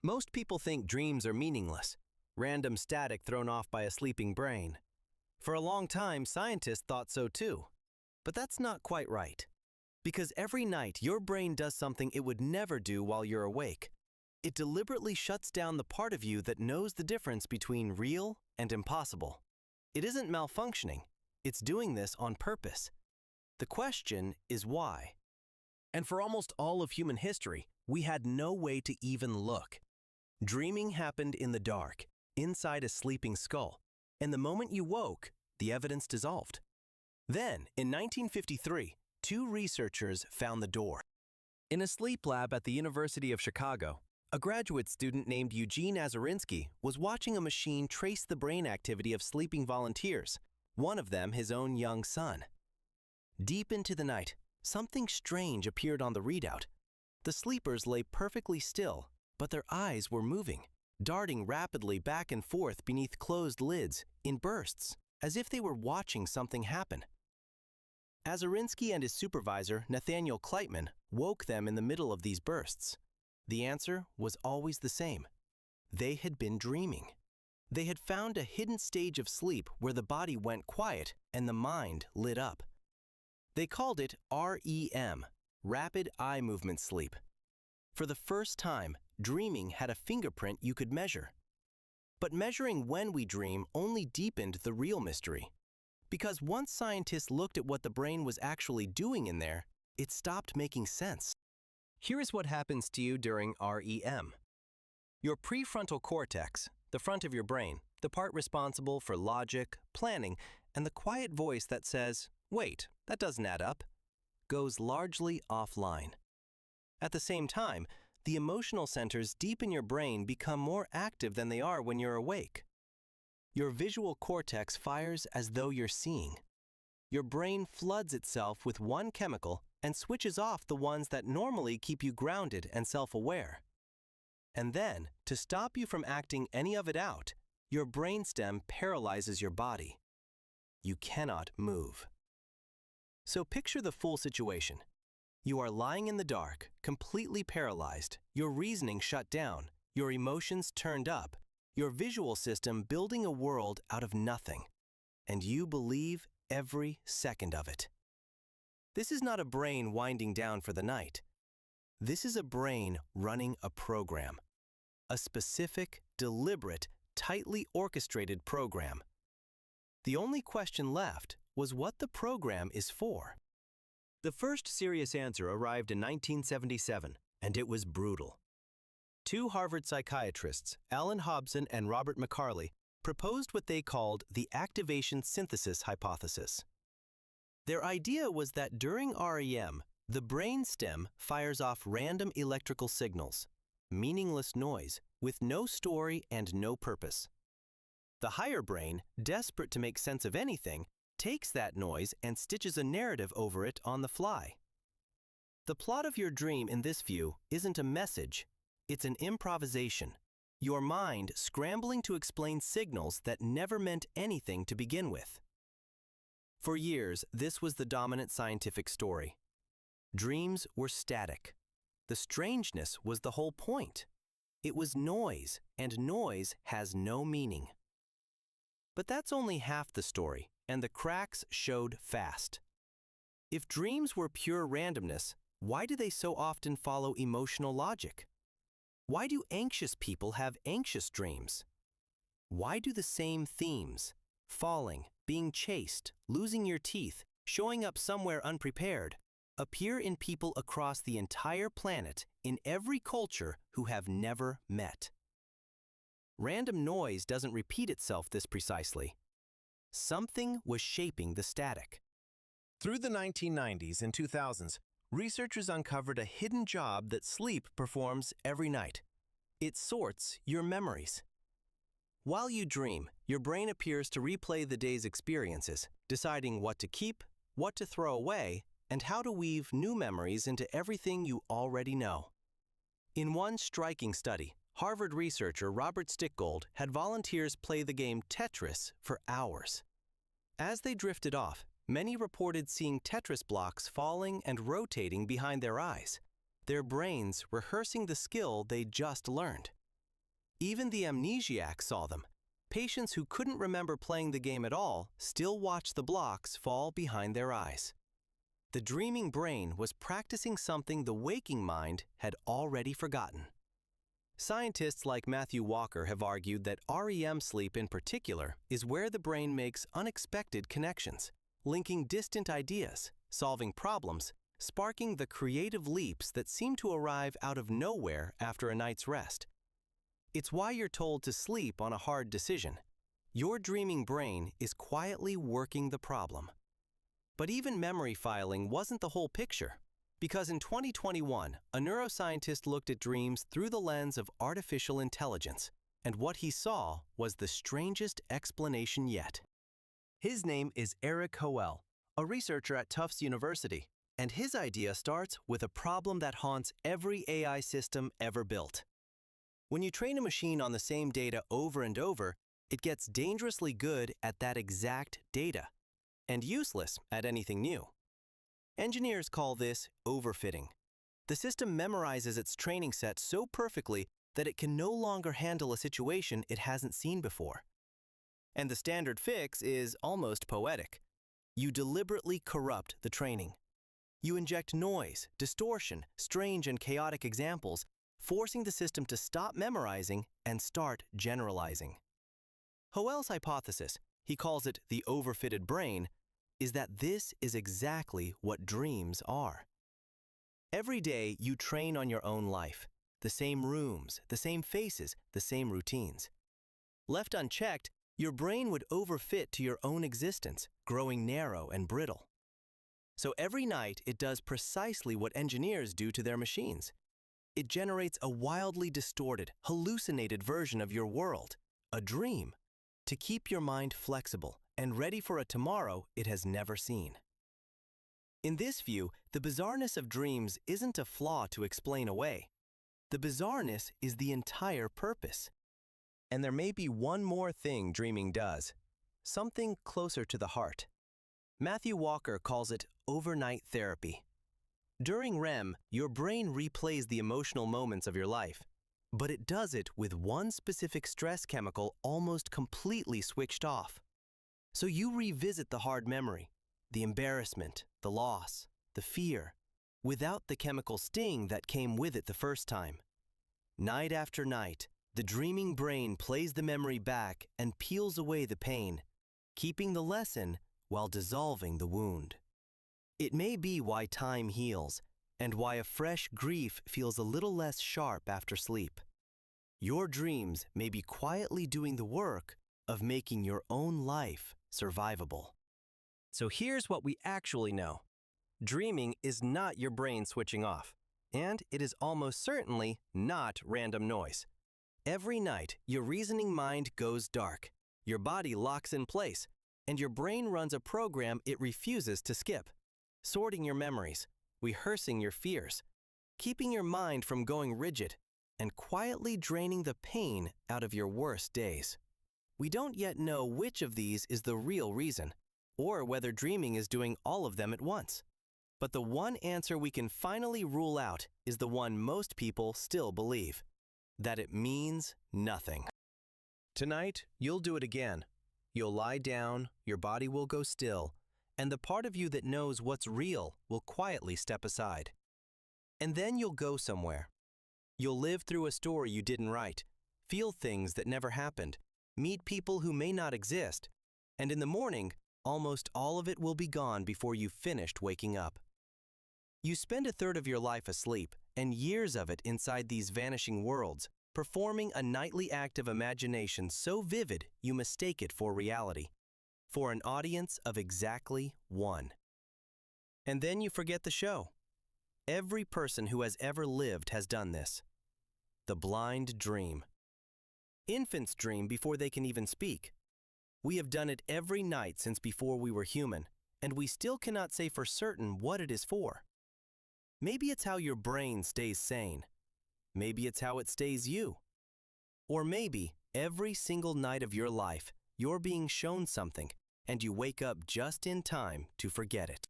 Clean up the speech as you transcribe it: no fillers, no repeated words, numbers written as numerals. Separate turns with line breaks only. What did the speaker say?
Most people think dreams are meaningless, random static thrown off by a sleeping brain. For a long time, scientists thought so too. But that's not quite right. Because every night, your brain does something it would never do while you're awake. It deliberately shuts down the part of you that knows the difference between real and impossible. It isn't malfunctioning. It's doing this on purpose. The question is why. And for almost all of human history, we had no way to even look. Dreaming happened in the dark, inside a sleeping skull, and the moment you woke, the evidence dissolved. Then, in 1953, two researchers found the door. In a sleep lab at the University of Chicago, a graduate student named Eugene Azarinsky was watching a machine trace the brain activity of sleeping volunteers, one of them his own young son. Deep into the night, something strange appeared on the readout. The sleepers lay perfectly still, but their eyes were moving, darting rapidly back and forth beneath closed lids, in bursts, as if they were watching something happen. Azarinsky and his supervisor, Nathaniel Kleitman, woke them in the middle of these bursts. The answer was always the same. They had been dreaming. They had found a hidden stage of sleep where the body went quiet and the mind lit up. They called it REM, Rapid Eye Movement Sleep. For the first time, dreaming had a fingerprint you could measure. But measuring when we dream only deepened the real mystery. Because once scientists looked at what the brain was actually doing in there, it stopped making sense. Here is what happens to you during REM. Your prefrontal cortex, the front of your brain, the part responsible for logic, planning, and the quiet voice that says, "Wait, that doesn't add up," goes largely offline. At the same time, the emotional centers deep in your brain become more active than they are when you're awake. Your visual cortex fires as though you're seeing. Your brain floods itself with one chemical and switches off the ones that normally keep you grounded and self-aware. And then, to stop you from acting any of it out, your brainstem paralyzes your body. You cannot move. So picture the full situation. You are lying in the dark, completely paralyzed, your reasoning shut down, your emotions turned up, your visual system building a world out of nothing, and you believe every second of it. This is not a brain winding down for the night. This is a brain running a program. A specific, deliberate, tightly orchestrated program. The only question left was what the program is for. The first serious answer arrived in 1977, and it was brutal. Two Harvard psychiatrists, Alan Hobson and Robert McCarley, proposed what they called the activation synthesis hypothesis. Their idea was that during REM, the brain stem fires off random electrical signals, meaningless noise, with no story and no purpose. The higher brain, desperate to make sense of anything, takes that noise and stitches a narrative over it on the fly. The plot of your dream in this view isn't a message, it's an improvisation. Your mind scrambling to explain signals that never meant anything to begin with. For years, this was the dominant scientific story. Dreams were static. The strangeness was the whole point. It was noise, and noise has no meaning. But that's only half the story, and the cracks showed fast. If dreams were pure randomness, why do they so often follow emotional logic? Why do anxious people have anxious dreams? Why do the same themes, falling, being chased, losing your teeth, showing up somewhere unprepared, appear in people across the entire planet in every culture who have never met? Random noise doesn't repeat itself this precisely. Something was shaping the static. Through the 1990s and 2000s, researchers uncovered a hidden job that sleep performs every night. It sorts your memories. While you dream, your brain appears to replay the day's experiences, deciding what to keep, what to throw away, and how to weave new memories into everything you already know. In one striking study, Harvard researcher Robert Stickgold had volunteers play the game Tetris for hours. As they drifted off, many reported seeing Tetris blocks falling and rotating behind their eyes, their brains rehearsing the skill they just learned. Even the amnesiac saw them. Patients who couldn't remember playing the game at all still watched the blocks fall behind their eyes. The dreaming brain was practicing something the waking mind had already forgotten. Scientists like Matthew Walker have argued that REM sleep in particular is where the brain makes unexpected connections, linking distant ideas, solving problems, sparking the creative leaps that seem to arrive out of nowhere after a night's rest. It's why you're told to sleep on a hard decision. Your dreaming brain is quietly working the problem. But even memory filing wasn't the whole picture, because in 2021, a neuroscientist looked at dreams through the lens of artificial intelligence, and what he saw was the strangest explanation yet. His name is Eric Howell, a researcher at Tufts University, and his idea starts with a problem that haunts every AI system ever built. When you train a machine on the same data over and over, it gets dangerously good at that exact data, and useless at anything new. Engineers call this overfitting. The system memorizes its training set so perfectly that it can no longer handle a situation it hasn't seen before. And the standard fix is almost poetic. You deliberately corrupt the training. You inject noise, distortion, strange and chaotic examples, forcing the system to stop memorizing and start generalizing. Howell's hypothesis, he calls it the overfitted brain, is that this is exactly what dreams are. Every day you train on your own life, the same rooms, the same faces, the same routines. Left unchecked, your brain would overfit to your own existence, growing narrow and brittle. So every night it does precisely what engineers do to their machines. It generates a wildly distorted, hallucinated version of your world, a dream, to keep your mind flexible and ready for a tomorrow it has never seen. In this view, the bizarreness of dreams isn't a flaw to explain away. The bizarreness is the entire purpose. And there may be one more thing dreaming does, something closer to the heart. Matthew Walker calls it overnight therapy. During REM, your brain replays the emotional moments of your life, but it does it with one specific stress chemical almost completely switched off. So you revisit the hard memory, the embarrassment, the loss, the fear, without the chemical sting that came with it the first time. Night after night, the dreaming brain plays the memory back and peels away the pain, keeping the lesson while dissolving the wound. It may be why time heals, and why a fresh grief feels a little less sharp after sleep. Your dreams may be quietly doing the work of making your own life survivable. So here's what we actually know. Dreaming is not your brain switching off, and it is almost certainly not random noise. Every night, your reasoning mind goes dark, your body locks in place, and your brain runs a program it refuses to skip, sorting your memories, rehearsing your fears, keeping your mind from going rigid, and quietly draining the pain out of your worst days. We don't yet know which of these is the real reason, or whether dreaming is doing all of them at once. But the one answer we can finally rule out is the one most people still believe, that it means nothing. Tonight, you'll do it again. You'll lie down, your body will go still, and the part of you that knows what's real will quietly step aside. And then you'll go somewhere. You'll live through a story you didn't write, feel things that never happened, meet people who may not exist, and in the morning, almost all of it will be gone before you've finished waking up. You spend a third of your life asleep, and years of it inside these vanishing worlds, performing a nightly act of imagination so vivid you mistake it for reality, for an audience of exactly one. And then you forget the show. Every person who has ever lived has done this. The blind dream. Infants dream before they can even speak. We have done it every night since before we were human, and we still cannot say for certain what it is for. Maybe it's how your brain stays sane. Maybe it's how it stays you. Or maybe every single night of your life, you're being shown something, and you wake up just in time to forget it.